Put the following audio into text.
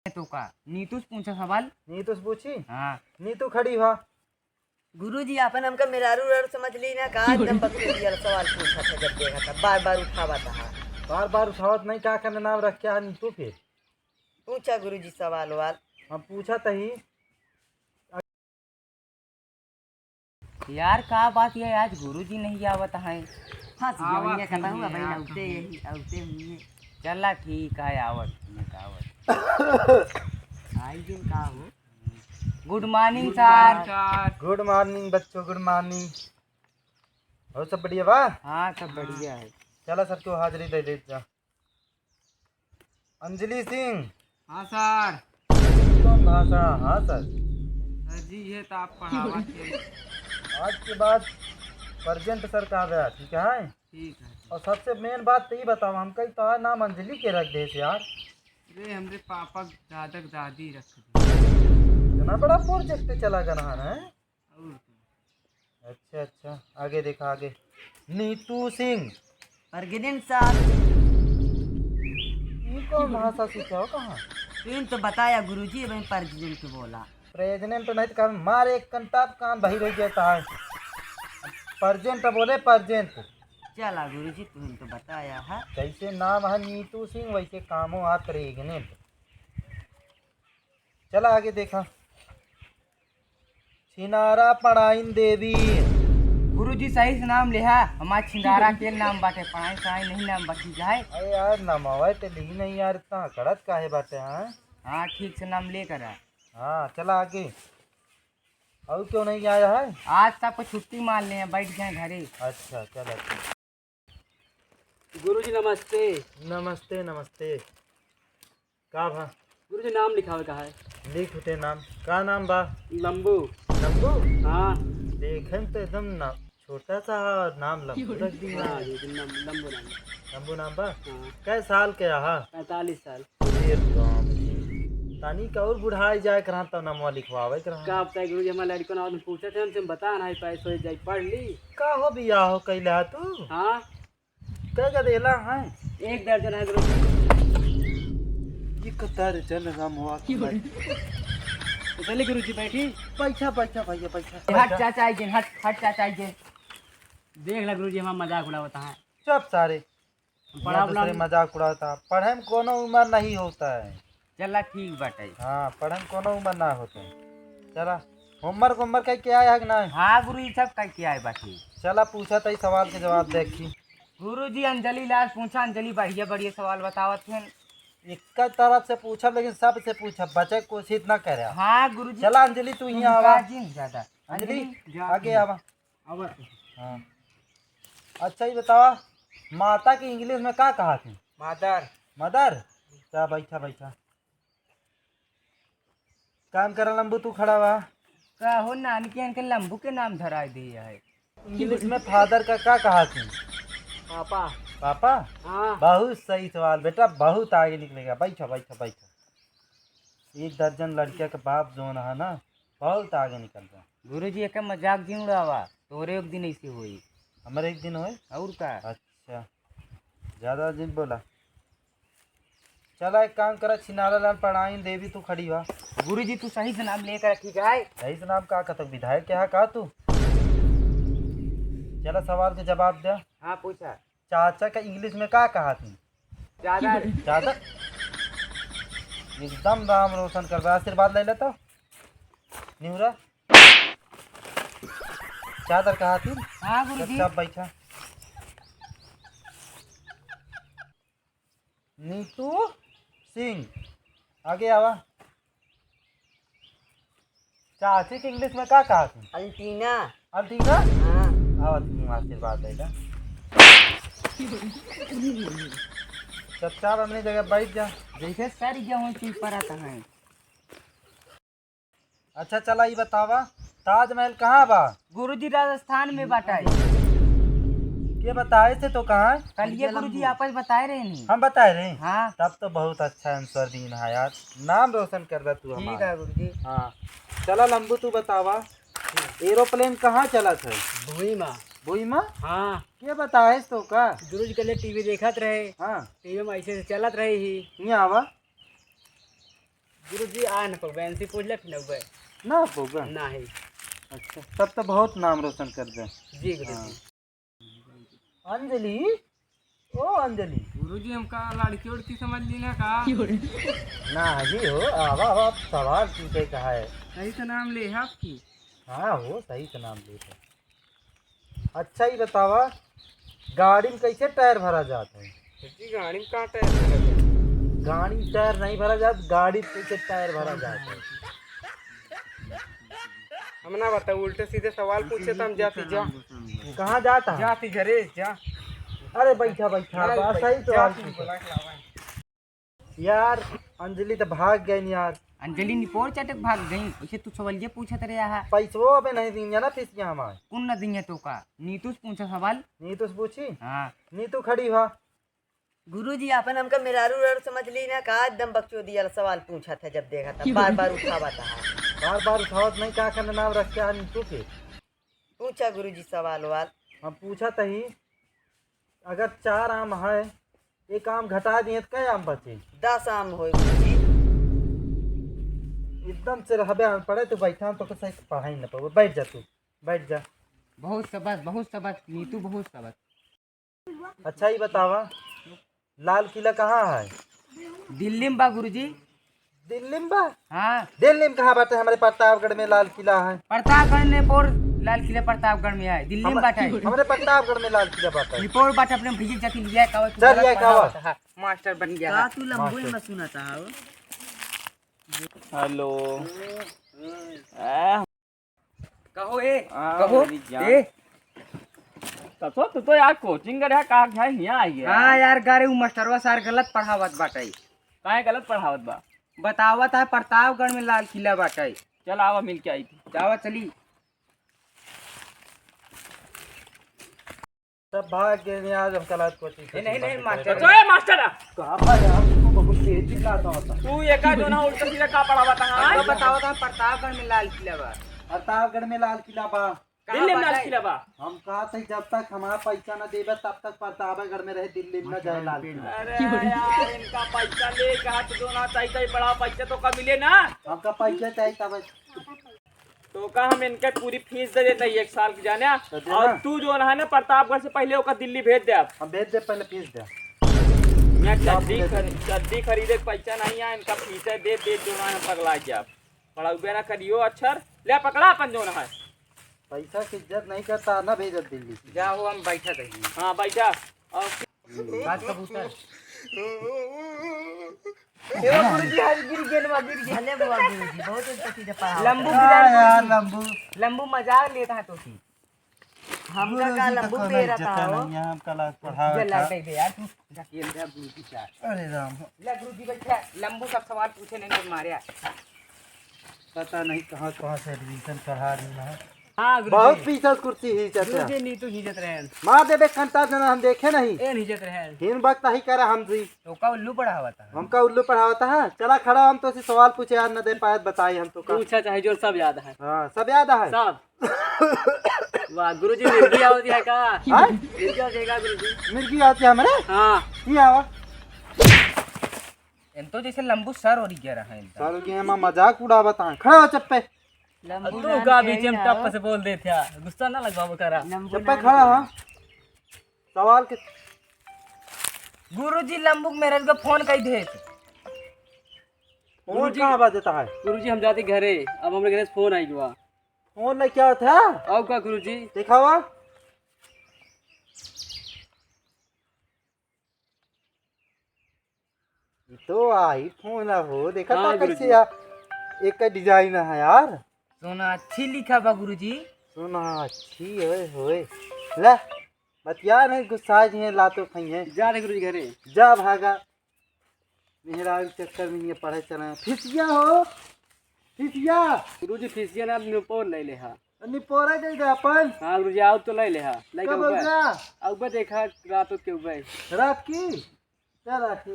तो का नीतू से पूछा सवाल। नीतू से पूछी। हाँ नीतू खड़ी हुआ। गुरुजी अपन हमका मेरारू रर समझ ली ना का एकदम बकचोदी वाला सवाल पूछा था जब देखा था बार बार उठावा था। बार बार उठावत नहीं, क्या करने नाम रख क्या नीतू फिर पूछा गुरुजी सवाल वाल। हम पूछा तही। यार का बात है, आज गुरुजी नहीं आवत है। हाँ सीनिया करता हूँ भाई आउते यही आउते हुए। चला ठीक है, आवत आई दिन का हो। Good morning sir. Good morning बच्चों, गुड मॉर्निंग। और सब बढ़िया बा? हाँ सब बढ़िया है। चला सर को हाजिरी दे दे जा। अंजलि सिंह। हाँ सर। कौन भाषा? हाँ सर। सर जी ये तो आप पढ़ावा के। आज के बाद प्रेजेंट सर कहा गया, ठीक है? ठीक है। और सबसे मेन बात तो ये बताओ, हम कहीं तो नाम अंजलि के रख दे यार। अरे हमरे पापा दादा दादी रख दी। इतना बड़ा प्रोजेक्ट चला गया है। और अच्छा अच्छा, आगे देखा आगे। नीतू सिंह। प्रेग्नेंट साहब ये कौन भाषा सीखा हो? कहाँ तुम तो बताया गुरुजी मैं प्रेग्नेंट बोला। प्रेजेंट नहीं तो कर मार एक कंटाप काम बही रह जाता है। परजेंट बोले परजेंट। चला गुरुजी तुम तो बताया है। जैसे नाम है नीतू सिंह वैसे कामों आ प्रेग्नेंट। चला आगे देखा। छिनारा पढ़ाइन देवी। गुरुजी सही से नाम लिहा। हमारा छिंदारा के नाम बाटे, पढ़ाई सहाय नहीं नाम बाकी जाए। अरे यार नाम आवे तो ली नहीं यार, इतना कड़त काहे बाटे? हाँ हाँ ठीक से नाम लेकर आ। हाँ चला आगे। और क्यों नहीं आया है? आज सबको छुट्टी मान ले हैं, बैठ जाए घरे। अच्छा चलो। गुरुजी नमस्ते। नमस्ते नमस्ते। का भा? गुरुजी नाम लिखा हुआ कहा है? लिख उठे नाम। का नाम बा? लंबू। लंबू? हाँ देखे में तो एकदम ना छोटा सा नाम लंबू रख दी। हाँ ये लंबू नाम। लंबू नाम बा? हाँ कै साल के आहा? 45 साल। फिर राम जी तानी का और बुढ़ाई जाए करा तो नामवा लिखवावे करा। का बताए गुरुजी, हमारे लड़कों ने पूछे थे हमसे, बता ना पैसे जाए पढ़ ली। का हो बिया हो कैला तू? हाँ कै गदेला है? 1 दर्जन है गुरुजी। ये कतर चल राम हुआ की भाई। तो चलिए गुरुजी बैठी। पैसा पैसा भैया पैसा। हट चाचा जी, हट चाचा जी। देख ला गुरुजी, हमारा मजाक उड़ाता है। चुप सारे। पढ़ा दूसरे मजाक उड़ाता। पढ़े में कोनो उम्र नहीं होता है। चला ठीक बाटे। हाँ पढ़े में कोनो उम्र ना होता है। चला होमवर्क कह के आया है कि नहीं? हाँ गुरुजी सब कह के आए बाकी। चला पूछा तो सवाल के जवाब देखी। गुरुजी अंजलि लाल पूछा, अंजलि बढ़िया बढ़िया सवाल बतावत थे। एक तरफ से पूछा लेकिन सबसे पूछा, बचे कोशिश ना करे। हाँ गुरुजी। चला अंजलि तू यहाँ आवा। ज्यादा अंजलि आगे आवा। अब हाँ अच्छा ही बतावा, माता की इंग्लिश में क्या कहा थी? मदर। मदर। क्या बैठा बैठा काम कर लंबू, तू खड़ा हुआ। का हो नानी के अंकल लंबू के नाम धरा दिया है। इंग्लिश में फादर का क्या कहा थी? पापा। पापा। हाँ बहुत सही सवाल बेटा, बहुत आगे निकलेगा। बैठो बैठो बैठो। 1 दर्जन लड़किया के बाप जो है ना, बहुत आगे निकल रहा। गुरुजी एक मजाक जी उड़ावा, तोरे एक दिन ऐसे हुई। हमारे एक दिन हुए। और का? अच्छा ज्यादा जिद बोला। चला एक काम करा, छिनारा लाल पढ़ाई देवी तू खड़ी हुआ। गुरुजी तू सही से नाम लेकर ठीक है। सही से नाम का तक विधायक क्या कहा तू? चला सवाल के जवाब दे। हाँ पूछा। चाचा का इंग्लिश में क्या कहा थी? चादर। चादर। एकदम नाम रोशन कर। आशीर्वाद ले लेता निहुरा। चादर कहा थी। हाँ गुरुजी। सब बैठा। नीतू सिंह आगे आवा। चाची की इंग्लिश में क्या कहा थी? अल्टीना। अल्टीना। हाँ आवा तुम आशीर्वाद लेगा। चुपचाप अपनी जगह बैठ जा। जैसे सर गेहूँ चीज पर आता है। अच्छा चला ये बतावा, ताजमहल कहाँ बा? गुरुजी राजस्थान में बाटा है। ये बताए थे तो कहाँ? कल ये गुरुजी आपस बताए रहे नहीं। हम बताए रहे। हाँ तब तो बहुत अच्छा आंसर दीन है यार, नाम रोशन कर रहा तू ठीक हमारा। है गुरुजी। हाँ चला लंबू तू बतावा, एरोप्लेन कहाँ चला था? भूई माँ। बुई माँ। हाँ ये बताए तो का? गुरुजी कल टीवी देखत रहे। हाँ टीवी में ऐसे चलत रही ही। यहाँ आवा। गुरुजी आ न पकबे एनसी पूछ ले फिर नबे ना होगा। नहीं। अच्छा तब तो बहुत नाम रोशन कर दे। जी गुरुजी। अंजलि, ओ अंजलि। गुरुजी हमका लड़की उड़की समझ ली ना का ना जी हो, आवा आवा सवाल पूछे कहा है। सही से नाम ले है आपकी। हाँ हो, सही का नाम लेते। अच्छा ही बतावा, गाड़ी में कैसे टायर भरा जाता है? जी गाड़ी में कहाँ टायर लगा है? गाड़ी में टायर नहीं भरा जाता, गाड़ी में कैसे टायर भरा जाता है? हम ना बता, उल्टे सीधे सवाल पूछे तो हम जाती जा। कहाँ जाता है? जाती घरे जा। अरे बैठा बैठा, बस सही तो जा, हाल तू पूछा। बोला के लावा। यार अंजलि तो भाग गई यार। अंजलि निपोर चटक भाग गई, उसे तू सवाल पूछत रहे यहाँ। पैसो अबे नहीं देंगे ना फीसिया हमारे। कौन न देंगे तो का? नीतू से पूछा सवाल। नीतू से पूछी? हाँ नीतू खड़ी हुआ। गुरुजी अपन हमका मेरारू रर समझ ली ना का एकदम बकचोदी वाला सवाल पूछा था जब देखा था बार बार उठावा था। बार बार उठावत नहीं, क्या करना नाम रख के नीतू के। पूछा गुरुजी सवाल वाल। हम पूछा तही, अगर 4 आम है, एक आम घटा दिए तो क्या आम बचे? 10 आम हो गुरुजी। एकदम से रहबे हम पढ़े तो बैठा तो सही पढ़ाई न पाओ। बैठ जा तू, बैठ जा। बहुत सबक नीतू बहुत सबक। अच्छा ही बतावा, लाल किला कहाँ है? दिल्ली में बा गुरुजी। दिल्ली में बा? हाँ दिल्ली में कहाँ बाटे? हमारे प्रतापगढ़ में लाल किला है। प्रतापगढ़ ने पोर लाल किला प्रतापगढ़ में है, दिल्ली में बाटा है। हमारे प्रतापगढ़ में लाल किला बाटा है। रिपोर्ट बाटा अपने भैया जाके लिया कावा। चल लिया कावा। मास्टर बन गया का है। तू लंबू में सुना था हो? हेलो। कहो ए, हाँ, कहो मेरी जान। ए। तू तो यार कोचिंग करे कहा है यहाँ आई है। हाँ यार गारे वो मास्टरवा सार गलत पढ़ावत बाटे। काहे गलत पढ़ावत बा? बतावत है प्रतापगढ़ में लाल किला बाटे। चल आवा मिल के आई थी। जावा चली। सब भाग गए आज हम कल कोचिंग। नहीं मास्टर। तो ए मास्टर कहाँ पर यार? तुमको बहुत तेज चिल्लाता होता। तू एका जो ना उल्टा सीधा का पढ़ावत है? बतावत है प्रतापगढ़ में लाल किला बा। प्रतापगढ़ में लाल किला बा। दिल्ली में लाल किला बा। हम कहा थे जब तक हमारा पैसा न देवे तब तक प्रतापगढ़ में रहे, दिल्ली में न जाए लाल किला। अरे यार इनका पैसा ले कहा तो दोना चाहिए बड़ा पैसा तो कब मिले ना। हमका पैसा चाहिए तब। तो का हम इनके पूरी फीस दे देते हैं 1 साल की जाने। तो देना। और तू जो है ना प्रतापगढ़ से पहले ओका दिल्ली भेज दे। अब हम भेज दे, पहले फीस दे। मैं गद्दी खरीदे के पैसा नहीं है, इनका फीस दे जो ना हम पगला गया। पढ़ाऊ ना करियो अक्षर ले पकड़ा अपन जो है। पैसा की इज्जत नहीं करता ना भेज दिल्ली। जाओ हम बैठा रही। हाँ बैठा। और बात कबूतर। गुरुजी हाथ गिर गेल बा गिर गेल। अरे बुआ गुरुजी बहुत अच्छी से पढ़ा। लंबू यार लंबू लंबू मजाक लेता है तो सी। हमका का लंबू पे रहता हो। हम कल पढ़ा जला दे यार तू ढकेल दे गुरुजी का। अरे राम, ले गुरुजी बैठा, लंबू सब सवाल पूछे नहीं तो मारे। पता नहीं कहाँ कहाँ से एडमिशन करा रही है। हाँ बहुत पीछे कुर्सी ही चाचा। गुरुजी नी तो हिजत रहे। मार देवे घंटा जना हम देखे नहीं। ए हिजत रहे। हिन वक्त ही करे हम जी। तो का उल्लू पढ़ा हुआ था। हमका उल्लू पढ़ावता है। चला खड़ा, हम तो ऐसे सवाल पूछे यार न दे पाए, बताई हम तो का। पूछा चाहे जो सब याद है। हाँ सब याद है। सब वाह गुरुजी मिर्गी होती है का? हाँ? मिर्गी देगा गुरुजी। मिर्गी आती है हमारे। हाँ की आवा इन तो जैसे लंबू सर और गया रहा है इनका। सालों की हम मजाक उड़ावता है। खड़ा हो चप्पे। लंबू तू का बीच में टप से बोल दे था, गुस्सा ना लगवाओ करा। चप्पे खड़ा हो। सवाल के गुरुजी लंबू मेरे को फोन कर दे। फोन कहाँ बजता है? गुरुजी हम जाते घरे, अब हमारे घर से फोन आई हुआ। फोन में क्या होता है? आओ का गुरुजी? देखा हुआ तो आई फोन हो देखा हाँ, था कैसे गुरुजी। यार। एक का डिजाइन है यार। सोना अच्छी लिखा बा गुरुजी। सुना अच्छी होए ले बतिया नहीं गुस्सा जी ला तो खई है। जा रहे गुरुजी घरे। जा भागा मेहरा चक्कर में ये पढ़े चला फिसिया हो फिसिया गुरुजी फीसिया ना निपोर ले ले। हाँ निपोरा दे दे अपन। हाँ गुरुजी आओ तो ले ले। हाँ कब होगा? अब देखा रात के उबे रात की क्या रात की?